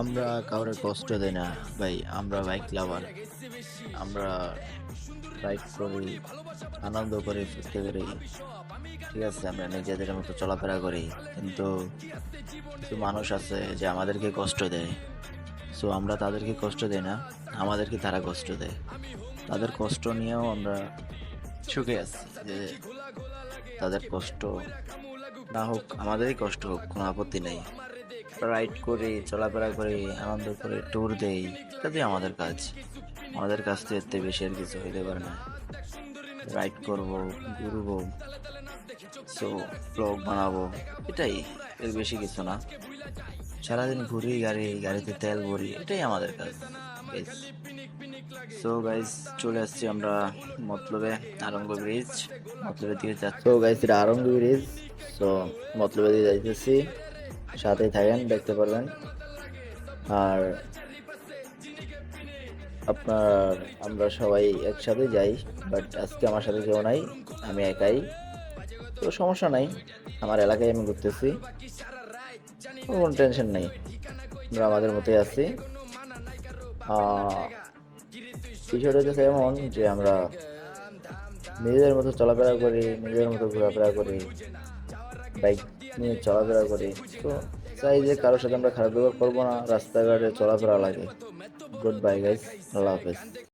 আমরা কাউরে কষ্ট দেই না ভাই। আমরা বাইক লাভার। আমরা বাইক করি, আনন্দ করি, ফুর্তি করি। ঠিক আছে, আমরা নিজেদের মতো চলাফেরা করি, কিন্তু কিছু মানুষ আছে যে আমাদেরকে কষ্ট দেয়। সো আমরা তাদেরকে কষ্ট দেই না, আমাদেরকে তারা কষ্ট দেয়। তাদের কষ্ট নিয়েও আমরা সুখে আছি যে তাদের কষ্ট না হোক, আমাদেরই কষ্ট হোক, কোনো আপত্তি নেই। রাইড করি, চলাফেরা করি, আনন্দ করি, ট্যুর দেই, এটাই আমাদের কাজ। আমাদের কাছ থেকে এর থেকে বেশি আর কিছু হইতে পারে না। রাইড করব, ঘুরবো, সো ব্লগ বানাবো, এটাই, এর বেশি কিছু না। সারাদিন ঘুরি, গাড়িতে তেল ভরি, এটাই আমাদের কাজ। সো গাইস, চলে আসছি আমরা মতলবে, আরঙ্গ ব্রিজ। মতলবের দিকে যাচ্ছি। সো গাইস, এটা আরঙ্গ ব্রিজ। সো মতলবের দিকে যাইতেছি, সাথেই থাকেন, দেখতে পারবেন। আর আপনার, আমরা সবাই একসাথে যাই, বাট আজকে আমার সাথে কেউ নাই, আমি একাই। তো সমস্যা নাই, আমার এলাকায় আমি ঘুরতেছি, কোনো টেনশন নেই, আমরা আমাদের মতোই আছি। বিষয়টা হচ্ছে এমন যে আমরা নিজেদের মতো চলাফেরা করি, নিজেদের মতো ঘোরাফেরা করি, বাইক নিয়ে চলাফেরা করি। তো চাই যে কারোর সাথে আমরা খারাপ ব্যবহার করবো না, রাস্তাঘাটে চলাফেরা লাগে। গুড বাই গাইস, আল্লাহ হাফেজ।